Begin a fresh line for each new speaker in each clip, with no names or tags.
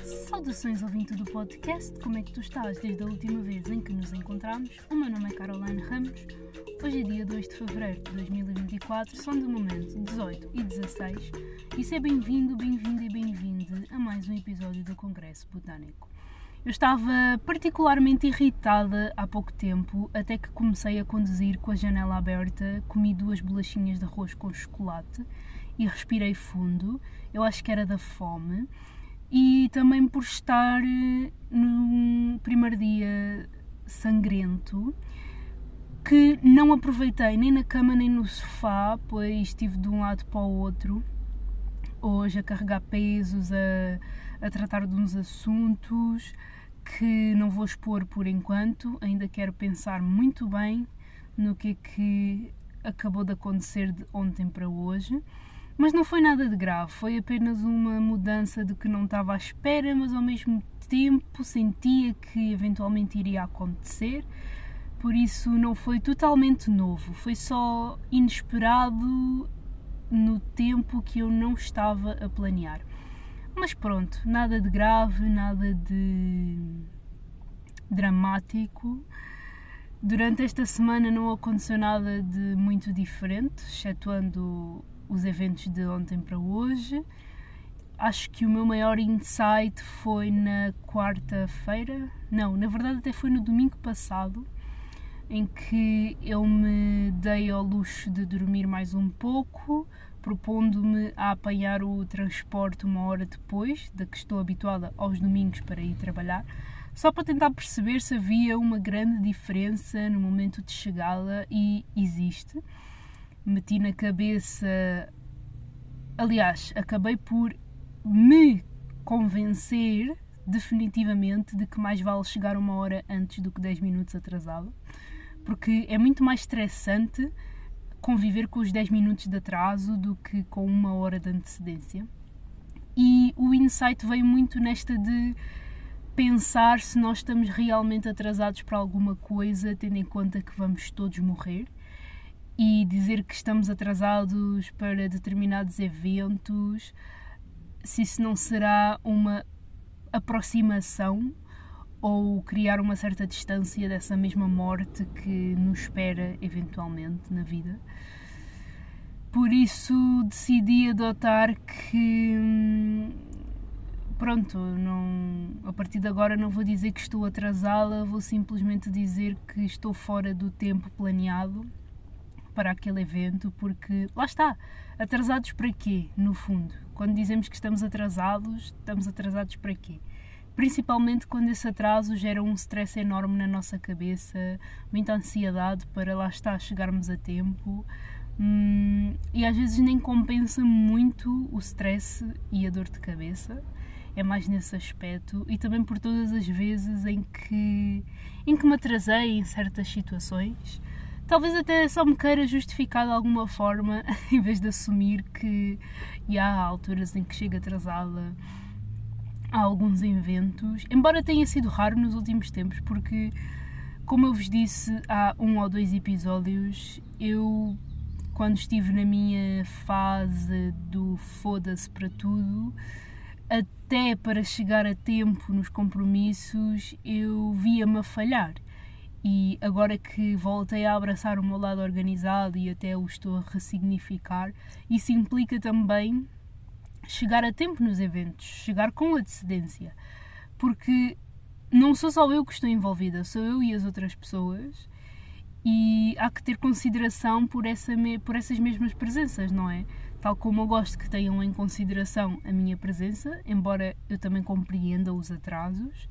Saudações ouvinte do podcast, como é que tu estás desde a última vez em que nos encontramos? O meu nome é Caroline Ramos, hoje é dia 2 de fevereiro de 2024, são de momento 18 e 16 e seja bem-vindo, bem-vinda e bem-vinde a mais um episódio do Congresso Botânico. Eu estava particularmente irritada há pouco tempo, até que comecei a conduzir com a janela aberta, comi 2 bolachinhas de arroz com chocolate e respirei fundo, eu acho que era da fome. E também por estar num primeiro dia sangrento, que não aproveitei nem na cama nem no sofá, pois estive de um lado para o outro, hoje a carregar pesos, a tratar de uns assuntos que não vou expor por enquanto, ainda quero pensar muito bem no que é que acabou de acontecer de ontem para hoje. Mas não foi nada de grave, foi apenas uma mudança de que não estava à espera, mas ao mesmo tempo sentia que eventualmente iria acontecer, por isso não foi totalmente novo, foi só inesperado no tempo que eu não estava a planear. Mas pronto, nada de grave, nada de dramático. Durante esta semana não aconteceu nada de muito diferente, excetuando os eventos de ontem para hoje. Acho que o meu maior insight foi na quarta-feira, não, na verdade até foi no domingo passado, em que eu me dei ao luxo de dormir mais um pouco, propondo-me a apanhar o transporte 1 hora depois, da que estou habituada aos domingos para ir trabalhar, só para tentar perceber se havia uma grande diferença no momento de chegada, e existe. Meti na cabeça, aliás, acabei por me convencer definitivamente de que mais vale chegar 1 hora antes do que 10 minutos atrasado, porque é muito mais estressante conviver com os 10 minutos de atraso do que com 1 hora de antecedência. E o insight veio muito nesta de pensar se nós estamos realmente atrasados para alguma coisa, tendo em conta que vamos todos morrer. E dizer que estamos atrasados para determinados eventos, se isso não será uma aproximação ou criar uma certa distância dessa mesma morte que nos espera eventualmente na vida. Por isso decidi adotar que, pronto, a partir de agora não vou dizer que estou atrasada, vou simplesmente dizer que estou fora do tempo planeado para aquele evento, porque lá está, atrasados para quê, no fundo? Quando dizemos que estamos atrasados para quê? Principalmente quando esse atraso gera um stress enorme na nossa cabeça, muita ansiedade para lá está, chegarmos a tempo, e às vezes nem compensa muito o stress e a dor de cabeça, é mais nesse aspecto, e também por todas as vezes em que me atrasei em certas situações. Talvez até só me queira justificar de alguma forma, em vez de assumir que há alturas em que chego atrasada a alguns eventos, embora tenha sido raro nos últimos tempos, porque, como eu vos disse há 1 ou 2 episódios, eu, quando estive na minha fase do foda-se para tudo, até para chegar a tempo nos compromissos, eu via-me a falhar. E agora que voltei a abraçar o meu lado organizado e até o estou a ressignificar, isso implica também chegar a tempo nos eventos, chegar com antecedência, porque não sou só eu que estou envolvida, sou eu e as outras pessoas, e há que ter consideração por essas mesmas presenças, não é? Tal como eu gosto que tenham em consideração a minha presença, embora eu também compreenda os atrasos,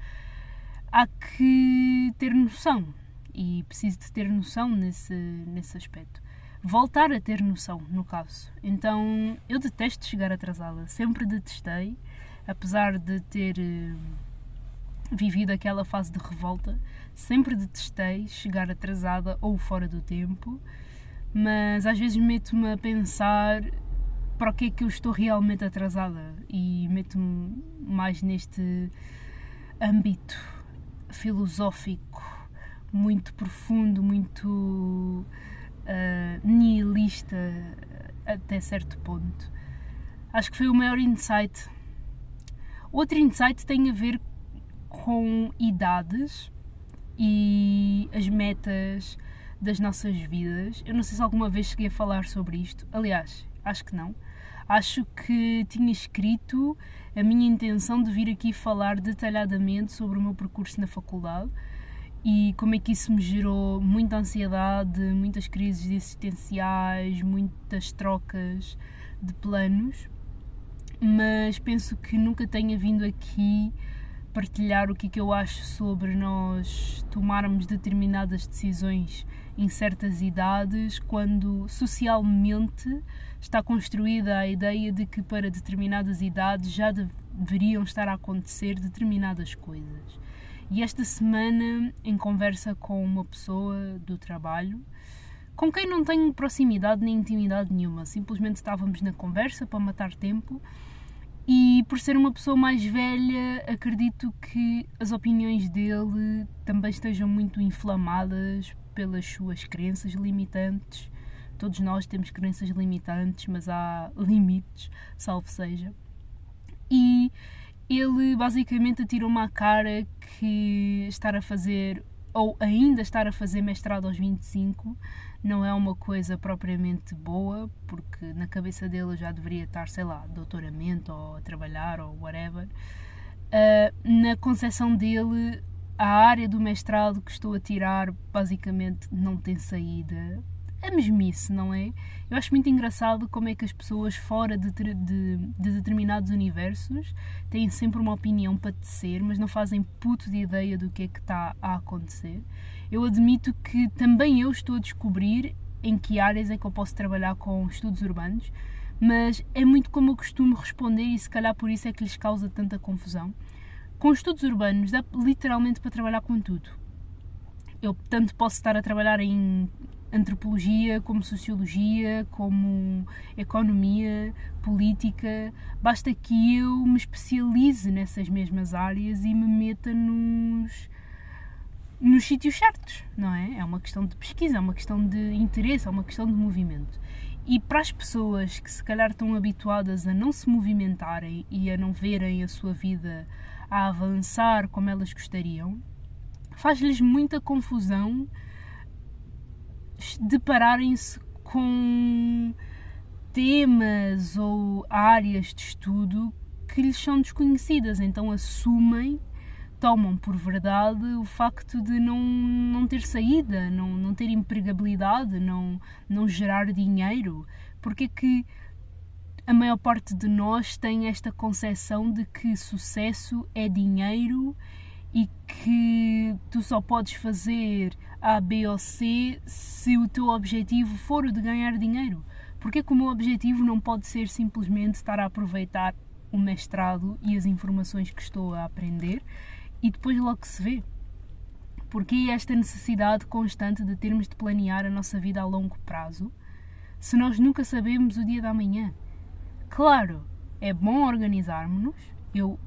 há que ter noção, e preciso de ter noção nesse aspecto. Voltar a ter noção, no caso. Então, eu detesto chegar atrasada, sempre detestei, apesar de ter vivido aquela fase de revolta, sempre detestei chegar atrasada ou fora do tempo, mas às vezes meto-me a pensar para o que é que eu estou realmente atrasada, e meto-me mais neste âmbito filosófico, muito profundo, muito nihilista até certo ponto. Acho que foi o maior insight, Outro insight tem a ver com idades e as metas das nossas vidas. Eu não sei se alguma vez cheguei a falar sobre isto. Aliás, acho que não. Acho que tinha escrito a minha intenção de vir aqui falar detalhadamente sobre o meu percurso na faculdade e como é que isso me gerou muita ansiedade, muitas crises existenciais, muitas trocas de planos. Mas penso que nunca tenha vindo aqui partilhar o que eu acho sobre nós tomarmos determinadas decisões em certas idades, quando socialmente está construída a ideia de que para determinadas idades já deveriam estar a acontecer determinadas coisas. E esta semana, em conversa com uma pessoa do trabalho, com quem não tenho proximidade nem intimidade nenhuma, simplesmente estávamos na conversa para matar tempo. E por ser uma pessoa mais velha, acredito que as opiniões dele também estejam muito inflamadas pelas suas crenças limitantes. Todos nós temos crenças limitantes, mas há limites, salvo seja. E ele basicamente atirou-me à cara que estar a fazer, ou ainda estar a fazer mestrado aos 25, não é uma coisa propriamente boa, porque na cabeça dele eu já deveria estar, sei lá, doutoramento ou a trabalhar ou whatever. Na concepção dele, a área do mestrado que estou a tirar basicamente não tem saída. É mesmice, não é? Eu acho muito engraçado como é que as pessoas fora de determinados universos têm sempre uma opinião para tecer, mas não fazem puto de ideia do que é que está a acontecer. Eu admito que também eu estou a descobrir em que áreas é que eu posso trabalhar com estudos urbanos, mas é muito como eu costumo responder e se calhar por isso é que lhes causa tanta confusão. Com estudos urbanos dá literalmente para trabalhar com tudo. Eu tanto posso estar a trabalhar em antropologia, como sociologia, como economia, política. Basta que eu me especialize nessas mesmas áreas e me meta nos sítios certos, não é? É uma questão de pesquisa, é uma questão de interesse, é uma questão de movimento. E para as pessoas que se calhar estão habituadas a não se movimentarem e a não verem a sua vida a avançar como elas gostariam, faz-lhes muita confusão depararem-se com temas ou áreas de estudo que lhes são desconhecidas, então assumem, tomam por verdade o facto de não ter saída, não ter empregabilidade, não gerar dinheiro. Porque é que a maior parte de nós tem esta concepção de que sucesso é dinheiro e que tu só podes fazer A, B ou C se o teu objetivo for o de ganhar dinheiro? Porque é que o meu objetivo não pode ser simplesmente estar a aproveitar o mestrado e as informações que estou a aprender e depois logo se vê? Porque esta necessidade constante de termos de planear a nossa vida a longo prazo se nós nunca sabemos o dia da manhã? Claro, é bom organizarmos-nos, eu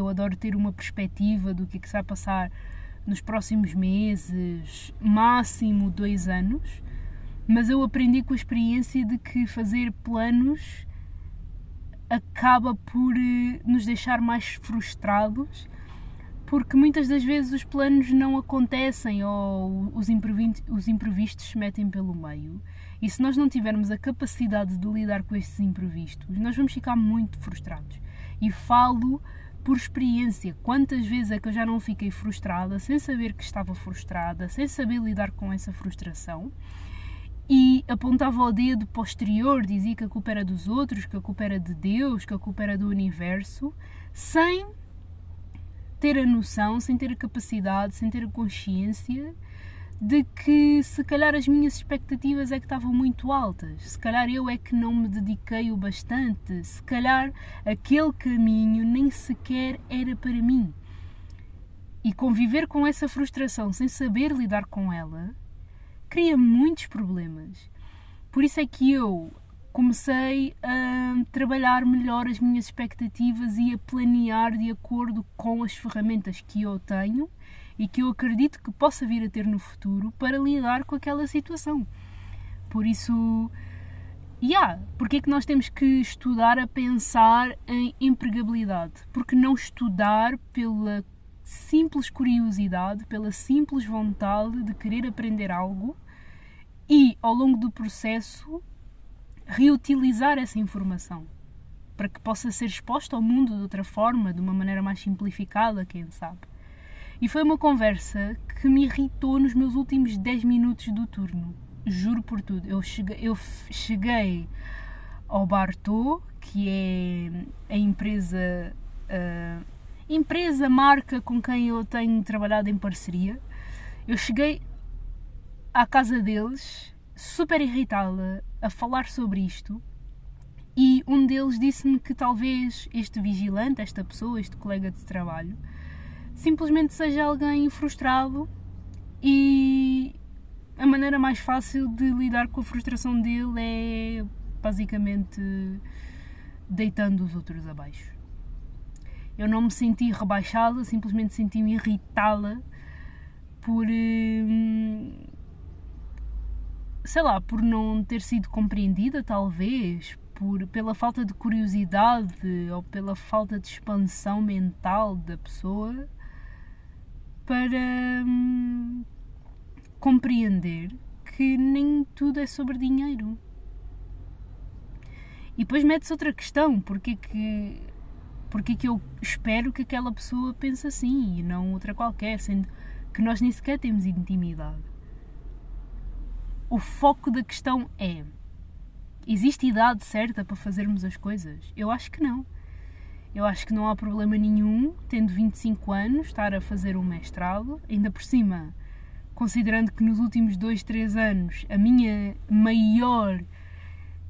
adoro ter uma perspectiva do que se vai passar nos próximos meses, máximo 2 anos, mas eu aprendi com a experiência de que fazer planos acaba por nos deixar mais frustrados, porque muitas das vezes os planos não acontecem ou os imprevistos se metem pelo meio. E se nós não tivermos a capacidade de lidar com estes imprevistos, nós vamos ficar muito frustrados. E falo por experiência. Quantas vezes é que eu já não fiquei frustrada, sem saber que estava frustrada, sem saber lidar com essa frustração, e apontava o dedo posterior, dizia que a culpa era dos outros, que a culpa era de Deus, que a culpa era do universo, sem ter a noção, sem ter a capacidade, sem ter a consciência de que se calhar as minhas expectativas é que estavam muito altas, se calhar eu é que não me dediquei o bastante, se calhar aquele caminho nem sequer era para mim. E conviver com essa frustração sem saber lidar com ela cria muitos problemas. Por isso é que eu comecei a trabalhar melhor as minhas expectativas e a planear de acordo com as ferramentas que eu tenho e que eu acredito que possa vir a ter no futuro para lidar com aquela situação. Por isso, porque é que nós temos que estudar a pensar em empregabilidade? Porque não estudar pela simples curiosidade, pela simples vontade de querer aprender algo e, ao longo do processo, reutilizar essa informação para que possa ser exposta ao mundo de outra forma, de uma maneira mais simplificada, quem sabe. E foi uma conversa que me irritou nos meus últimos 10 minutos do turno. Juro por tudo. Eu cheguei ao Bartô, que é a empresa, marca com quem eu tenho trabalhado em parceria. Eu cheguei à casa deles, super irritada, a falar sobre isto. E um deles disse-me que talvez este vigilante, esta pessoa, este colega de trabalho, simplesmente seja alguém frustrado e a maneira mais fácil de lidar com a frustração dele é basicamente deitando os outros abaixo. Eu não me senti rebaixada, simplesmente senti-me irritada por por não ter sido compreendida, talvez, pela falta de curiosidade ou pela falta de expansão mental da pessoa para compreender que nem tudo é sobre dinheiro. E depois mete-se outra questão, porque que eu espero que aquela pessoa pense assim e não outra qualquer, sendo que nós nem sequer temos intimidade. O foco da questão é: existe idade certa para fazermos as coisas? Eu acho que não. Eu acho que não há problema nenhum, tendo 25 anos, estar a fazer um mestrado, ainda por cima, considerando que nos últimos 2-3 anos a minha maior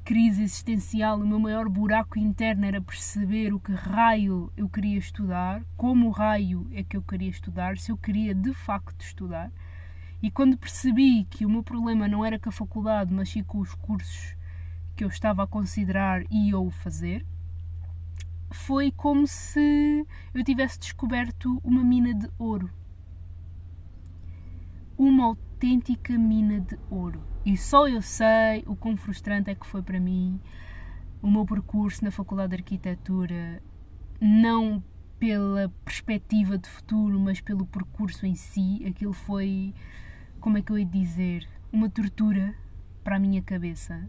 crise existencial, o meu maior buraco interno era perceber o que raio eu queria estudar, como raio é que eu queria estudar, se eu queria de facto estudar. E quando percebi que o meu problema não era com a faculdade, mas sim com os cursos que eu estava a considerar e ou fazer, foi como se eu tivesse descoberto uma mina de ouro. Uma autêntica mina de ouro. E só eu sei o quão frustrante é que foi para mim o meu percurso na Faculdade de Arquitetura, não pela perspectiva de futuro, mas pelo percurso em si. Aquilo foi, como é que eu ia dizer, uma tortura para a minha cabeça.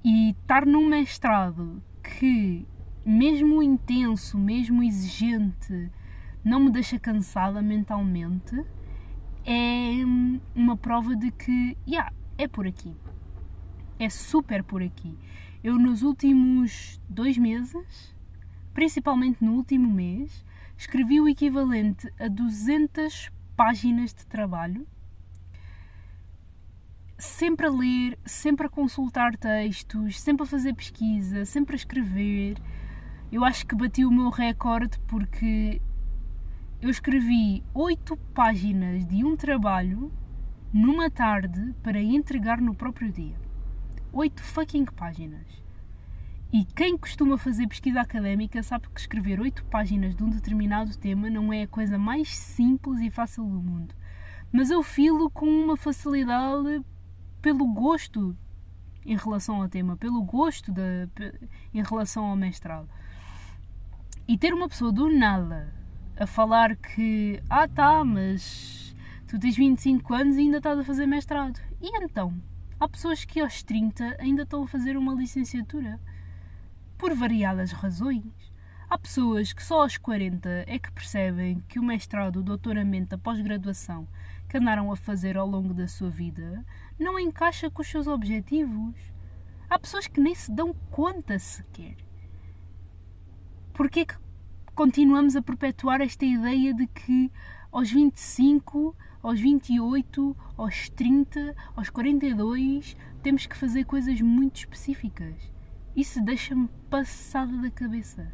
E estar num mestrado que, mesmo intenso, mesmo exigente, não me deixa cansada mentalmente, é uma prova de que, é por aqui. É super por aqui. Eu, nos últimos 2 meses, principalmente no último mês, escrevi o equivalente a 200 páginas de trabalho, sempre a ler, sempre a consultar textos, sempre a fazer pesquisa, sempre a escrever. Eu acho que bati o meu recorde porque eu escrevi 8 páginas de um trabalho numa tarde para entregar no próprio dia. 8 fucking páginas. E quem costuma fazer pesquisa académica sabe que escrever 8 páginas de um determinado tema não é a coisa mais simples e fácil do mundo. Mas eu filo com uma facilidade pelo gosto em relação ao tema, pelo gosto em relação ao mestrado. E ter uma pessoa do nada a falar que mas tu tens 25 anos e ainda estás a fazer mestrado. E então? Há pessoas que aos 30 ainda estão a fazer uma licenciatura. Por variadas razões. Há pessoas que só aos 40 é que percebem que o mestrado, o doutoramento, a pós-graduação que andaram a fazer ao longo da sua vida não encaixa com os seus objetivos. Há pessoas que nem se dão conta sequer. Porquê é que continuamos a perpetuar esta ideia de que aos 25, aos 28, aos 30, aos 42 temos que fazer coisas muito específicas? Isso deixa-me passada da cabeça.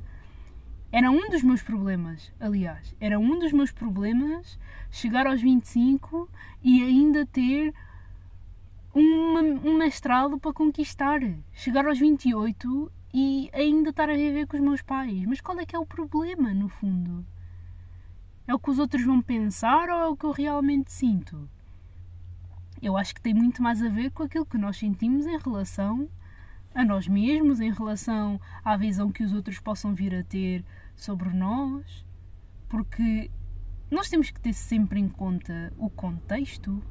Era um dos meus problemas, aliás. Era um dos meus problemas chegar aos 25 e ainda ter um mestrado para conquistar. Chegar aos 28 e ainda estar a viver com os meus pais. Mas qual é que é o problema, no fundo? É o que os outros vão pensar ou é o que eu realmente sinto? Eu acho que tem muito mais a ver com aquilo que nós sentimos em relação a nós mesmos, em relação à visão que os outros possam vir a ter sobre nós, porque nós temos que ter sempre em conta o contexto.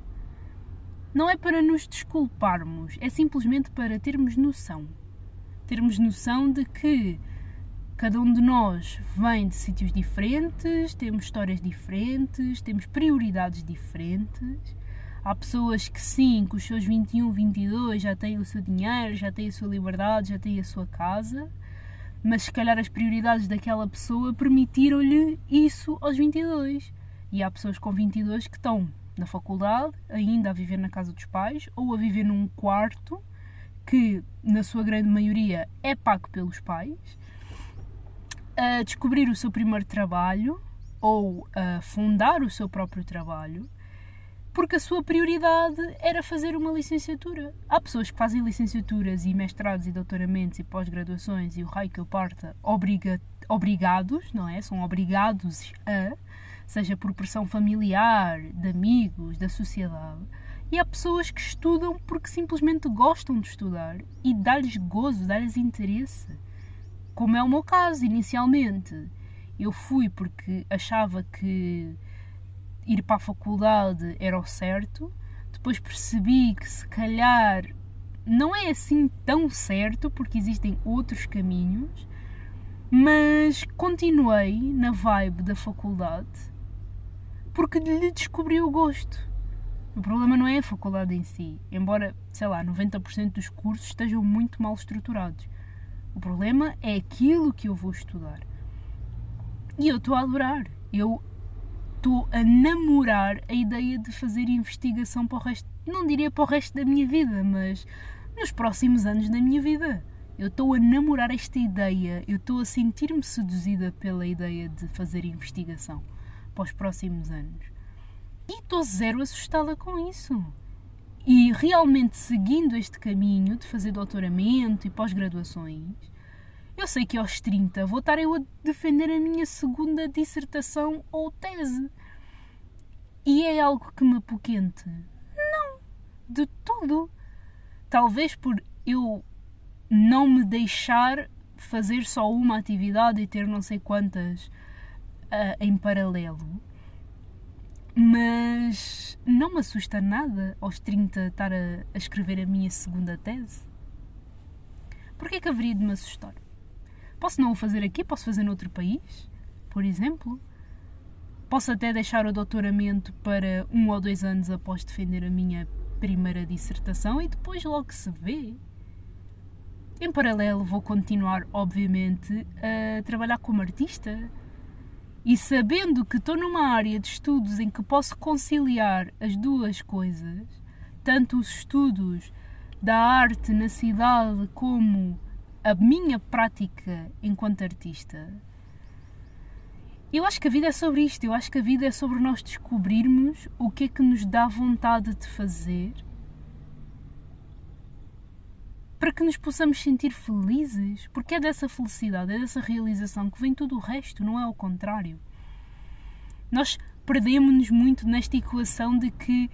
Não é para nos desculparmos, é simplesmente para termos noção. Termos noção de que cada um de nós vem de sítios diferentes, temos histórias diferentes, temos prioridades diferentes. Há pessoas que sim, com os seus 21, 22 já têm o seu dinheiro, já têm a sua liberdade, já têm a sua casa, mas se calhar as prioridades daquela pessoa permitiram-lhe isso aos 22. E há pessoas com 22 que estão na faculdade, ainda a viver na casa dos pais, ou a viver num quarto que, na sua grande maioria, é pago pelos pais, a descobrir o seu primeiro trabalho ou a fundar o seu próprio trabalho, porque a sua prioridade era fazer uma licenciatura. Há pessoas que fazem licenciaturas e mestrados e doutoramentos e pós-graduações e o raio que eu parta obrigados, não é? São obrigados a, seja por pressão familiar, de amigos, da sociedade. E há pessoas que estudam porque simplesmente gostam de estudar e dá-lhes gozo, dá-lhes interesse. Como é o meu caso, inicialmente. Eu fui porque achava que ir para a faculdade era o certo, depois percebi que se calhar não é assim tão certo, porque existem outros caminhos, mas continuei na vibe da faculdade porque lhe descobri o gosto. O problema não é a faculdade em si, embora, sei lá, 90% dos cursos estejam muito mal estruturados. O problema é aquilo que eu vou estudar. E eu estou a adorar. Eu estou a namorar a ideia de fazer investigação para o resto, não diria para o resto da minha vida, mas nos próximos anos da minha vida. Eu estou a namorar esta ideia, eu estou a sentir-me seduzida pela ideia de fazer investigação para os próximos anos. E estou zero assustada com isso. E realmente seguindo este caminho de fazer doutoramento e pós-graduações, eu sei que aos 30 vou estar eu a defender a minha segunda dissertação ou tese. E é algo que me apoquente? Não, de todo. Talvez por eu não me deixar fazer só uma atividade e ter não sei quantas em paralelo. Mas não me assusta nada aos 30 estar a escrever a minha segunda tese. Porquê é que haveria de me assustar? Posso não o fazer aqui, posso fazer noutro país, por exemplo. Posso até deixar o doutoramento para 1 ou 2 anos após defender a minha primeira dissertação e depois logo se vê. Em paralelo vou continuar, obviamente, a trabalhar como artista. E sabendo que estou numa área de estudos em que posso conciliar as duas coisas, tanto os estudos da arte na cidade como a minha prática enquanto artista, eu acho que a vida é sobre isto. Eu acho que a vida é sobre nós descobrirmos o que é que nos dá vontade de fazer para que nos possamos sentir felizes, porque é dessa felicidade, é dessa realização que vem tudo o resto, não é ao contrário. Nós perdemos-nos muito nesta equação de que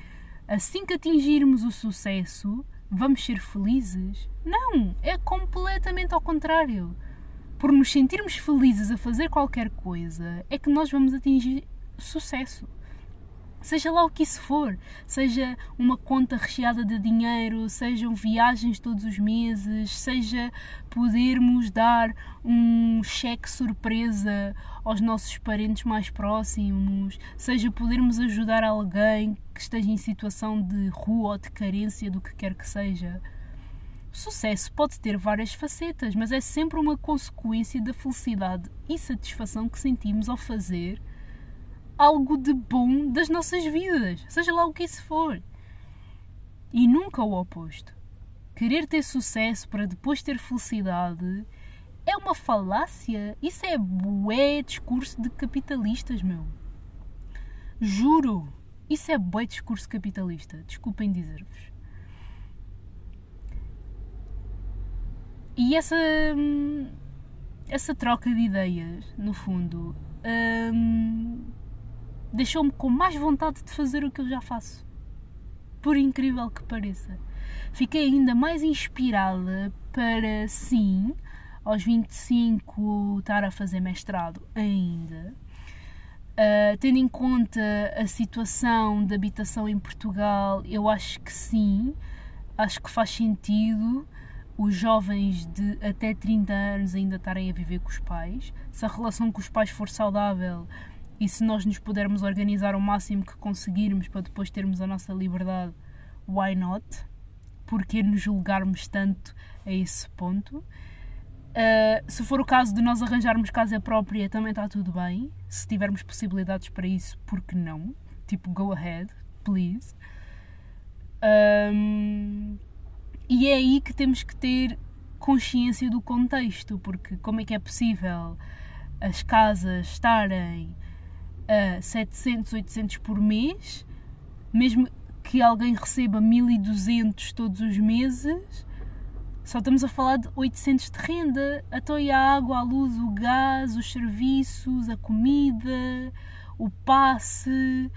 assim que atingirmos o sucesso, vamos ser felizes. Não, é completamente ao contrário. Por nos sentirmos felizes a fazer qualquer coisa, é que nós vamos atingir sucesso. Seja lá o que isso for, seja uma conta recheada de dinheiro, sejam viagens todos os meses, seja podermos dar um cheque surpresa aos nossos parentes mais próximos, seja podermos ajudar alguém que esteja em situação de rua ou de carência, do que quer que seja. O sucesso pode ter várias facetas, mas é sempre uma consequência da felicidade e satisfação que sentimos ao fazer algo de bom das nossas vidas, seja lá o que isso for. E nunca o oposto. Querer ter sucesso para depois ter felicidade é uma falácia. Isso é bué discurso de capitalistas, meu. Juro, isso é bué discurso capitalista. Desculpem dizer-vos. E essa troca de ideias, no fundo, deixou-me com mais vontade de fazer o que eu já faço. Por incrível que pareça. fiquei ainda mais inspirada para, sim, aos 25 estar a fazer mestrado ainda. Tendo em conta a situação de habitação em Portugal, eu acho que sim, acho que faz sentido os jovens de até 30 anos ainda estarem a viver com os pais. Se a relação com os pais for saudável e se nós nos pudermos organizar o máximo que conseguirmos para depois termos a nossa liberdade, why not? Porque nos julgarmos tanto a esse ponto? Se for o caso de nós arranjarmos casa própria, também está tudo bem. Se tivermos possibilidades para isso, por que não? Tipo, go ahead, please. E é aí que temos que ter consciência do contexto, porque como é que é possível as casas estarem a 700, 800 por mês, mesmo que alguém receba 1200 todos os meses, só estamos a falar de 800 de renda. Então e a água, a luz, o gás, os serviços, a comida, o passe,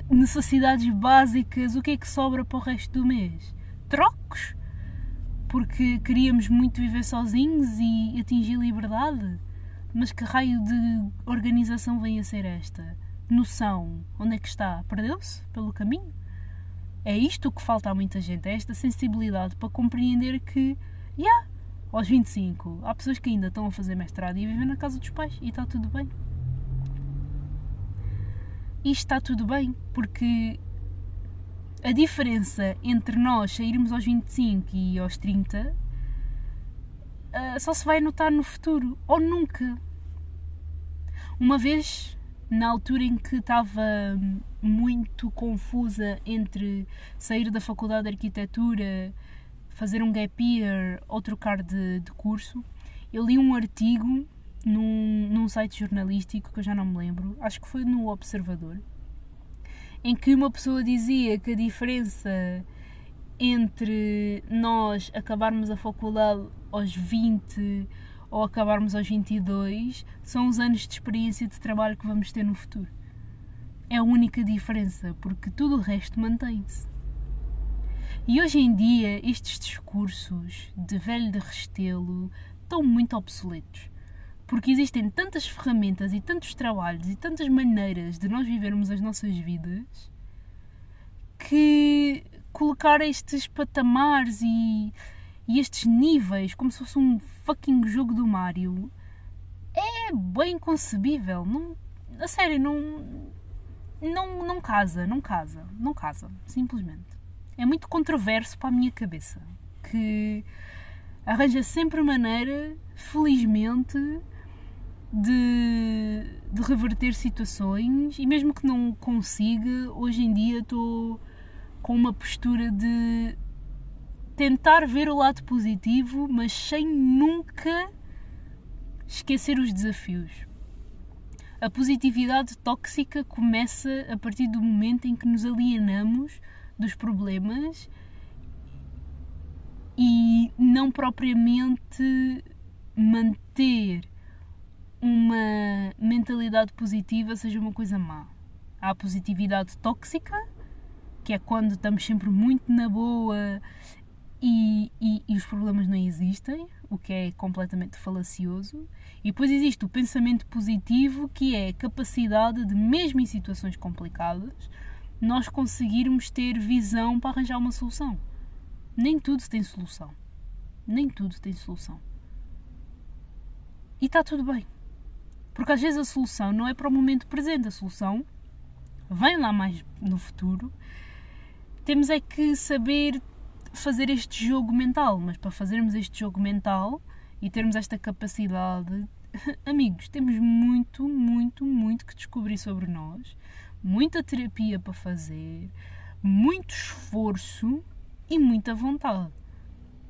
necessidades básicas, o que é que sobra para o resto do mês? Trocos? Porque queríamos muito viver sozinhos e atingir liberdade? Mas que raio de organização vem a ser esta? Noção, onde é que está? Perdeu-se pelo caminho? É isto que falta a muita gente, é esta sensibilidade para compreender que, aos 25, há pessoas que ainda estão a fazer mestrado e a viver na casa dos pais e está tudo bem. E está tudo bem, porque a diferença entre nós sairmos aos 25 e aos 30 só se vai notar no futuro, ou nunca. Uma vez, na altura em que estava muito confusa entre sair da faculdade de arquitetura, fazer um gap year ou trocar de curso, eu li um artigo num site jornalístico que eu já não me lembro, acho que foi no Observador, em que uma pessoa dizia que a diferença entre nós acabarmos a faculdade aos 20 ou acabarmos aos 22 são os anos de experiência de trabalho que vamos ter no futuro. É a única diferença, porque tudo o resto mantém-se. E hoje em dia estes discursos de velho de Restelo estão muito obsoletos, porque existem tantas ferramentas e tantos trabalhos e tantas maneiras de nós vivermos as nossas vidas que colocar estes patamares e estes níveis como se fosse um fucking jogo do Mario é bem concebível. A sério, não casa, simplesmente. É muito controverso para a minha cabeça, que arranja sempre maneira, felizmente, de reverter situações, e mesmo que não consiga, hoje em dia estou com uma postura de tentar ver o lado positivo, mas sem nunca esquecer os desafios. A positividade tóxica começa a partir do momento em que nos alienamos dos problemas e não propriamente manter uma mentalidade positiva seja uma coisa má. Há a positividade tóxica, que é quando estamos sempre muito na boa e os problemas não existem, o que é completamente falacioso. E depois existe o pensamento positivo, que é a capacidade de, mesmo em situações complicadas, nós conseguirmos ter visão para arranjar uma solução. Nem tudo tem solução. E está tudo bem. Porque às vezes a solução não é para o momento presente, a solução vem lá mais no futuro. Temos é que saber fazer este jogo mental, mas para fazermos este jogo mental e termos esta capacidade, amigos, temos muito que descobrir sobre nós, muita terapia para fazer, muito esforço e muita vontade,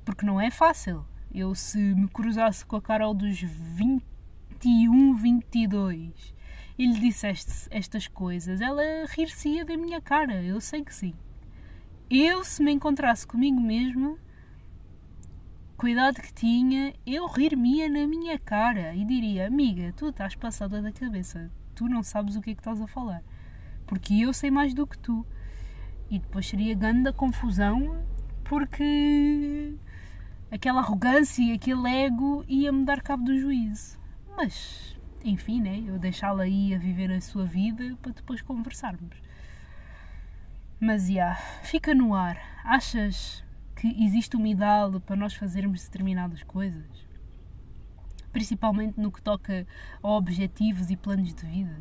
porque não é fácil. Eu, se me cruzasse com a Carol dos 21, 22 e lhe dissesse estas coisas, ela rir-se-ia da minha cara, eu sei que sim. Eu, se me encontrasse comigo mesma, cuidado que tinha, eu rir-me-ia na minha cara e diria: amiga, tu estás passada da cabeça, tu não sabes o que é que estás a falar, porque eu sei mais do que tu. E depois seria grande a confusão, porque aquela arrogância e aquele ego ia-me dar cabo do juízo. Mas, enfim, né? Eu deixá-la aí a viver a sua vida para depois conversarmos. Mas, fica no ar. Achas que existe uma ideal para nós fazermos determinadas coisas? Principalmente no que toca a objetivos e planos de vida?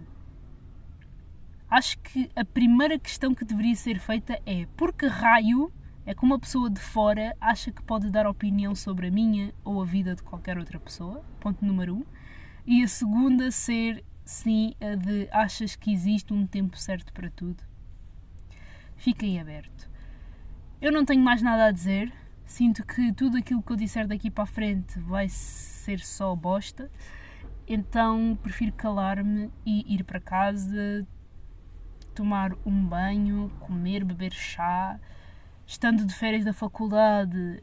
Acho que a primeira questão que deveria ser feita é: por que raio é que uma pessoa de fora acha que pode dar opinião sobre a minha ou a vida de qualquer outra pessoa? Ponto número 1. E a segunda ser, sim, a de: achas que existe um tempo certo para tudo? Fica em aberto. Eu não tenho mais nada a dizer. Sinto que tudo aquilo que eu disser daqui para a frente vai ser só bosta. Então prefiro calar-me e ir para casa, tomar um banho, comer, beber chá. Estando de férias da faculdade,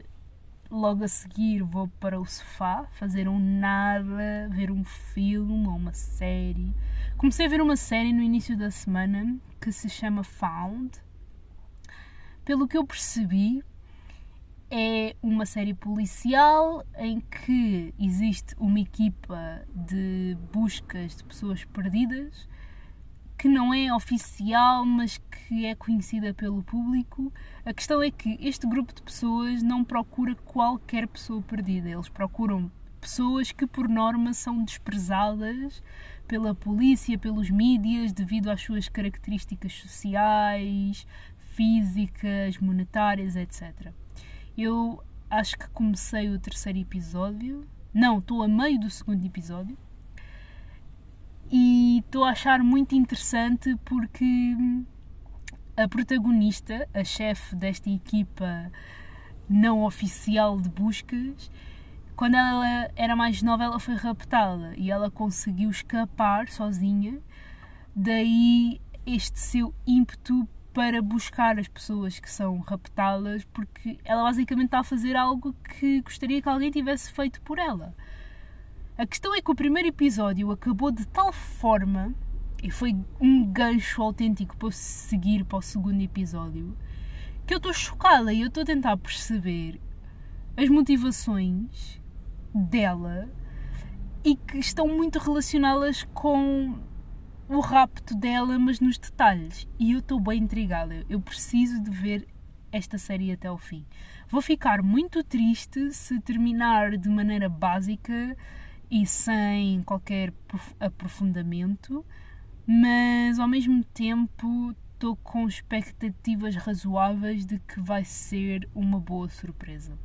logo a seguir vou para o sofá, fazer um nada, ver um filme ou uma série. Comecei a ver uma série no início da semana que se chama Found. Pelo que eu percebi, é uma série policial em que existe uma equipa de buscas de pessoas perdidas, que não é oficial, mas que é conhecida pelo público. A questão é que este grupo de pessoas não procura qualquer pessoa perdida. Eles procuram pessoas que, por norma, são desprezadas pela polícia, pelos mídias, devido às suas características sociais, físicas, monetárias, etc. Eu acho que comecei o 3º episódio. Não, estou a meio do 2º episódio. E estou a achar muito interessante porque a protagonista, a chefe desta equipa não oficial de buscas, quando ela era mais nova, ela foi raptada e ela conseguiu escapar sozinha. Daí este seu ímpeto para buscar as pessoas que são raptadas, porque ela basicamente está a fazer algo que gostaria que alguém tivesse feito por ela. A questão é que o 1º episódio acabou de tal forma, e foi um gancho autêntico para eu seguir para o 2º episódio, que eu estou chocada e eu estou a tentar perceber as motivações dela e que estão muito relacionadas com o rapto dela, mas nos detalhes. E eu estou bem intrigada. Eu preciso de ver esta série até ao fim. Vou ficar muito triste se terminar de maneira básica e sem qualquer aprofundamento, mas ao mesmo tempo estou com expectativas razoáveis de que vai ser uma boa surpresa.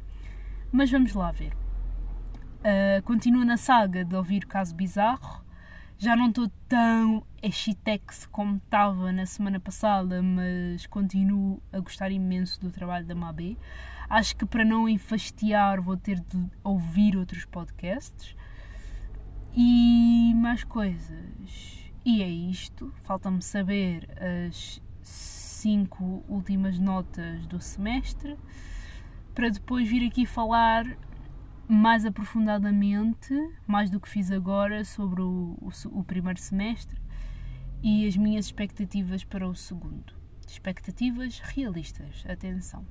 Mas vamos lá ver. Continuo na saga de ouvir Caso Bizarro. Já não estou tão hashtags como estava na semana passada, mas continuo a gostar imenso do trabalho da Mabê. Acho que para não enfastiar vou ter de ouvir outros podcasts. E mais coisas. E é isto. Falta-me saber as 5 últimas notas do semestre, para depois vir aqui falar mais aprofundadamente, mais do que fiz agora, sobre o primeiro semestre e as minhas expectativas para o 2º. Expectativas realistas, atenção.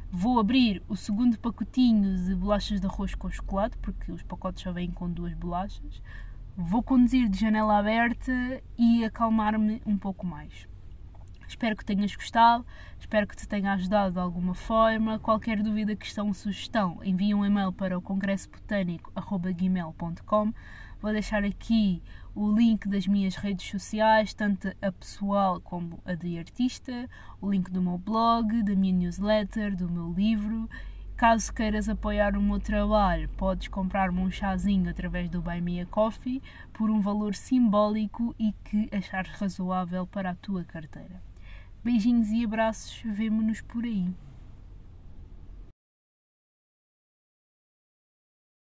Vou abrir o 2º pacotinho de bolachas de arroz com chocolate, porque os pacotes só vêm com 2 bolachas. Vou conduzir de janela aberta e acalmar-me um pouco mais. Espero que tenhas gostado, espero que te tenha ajudado de alguma forma. Qualquer dúvida, questão ou sugestão, envia um e-mail para o congressobotânico@gmail.com. Vou deixar aqui o link das minhas redes sociais, tanto a pessoal como a de artista, o link do meu blog, da minha newsletter, do meu livro. Caso queiras apoiar o meu trabalho, podes comprar-me um chazinho através do Buy Me a Coffee por um valor simbólico e que achares razoável para a tua carteira. Beijinhos e abraços, vemo-nos por aí.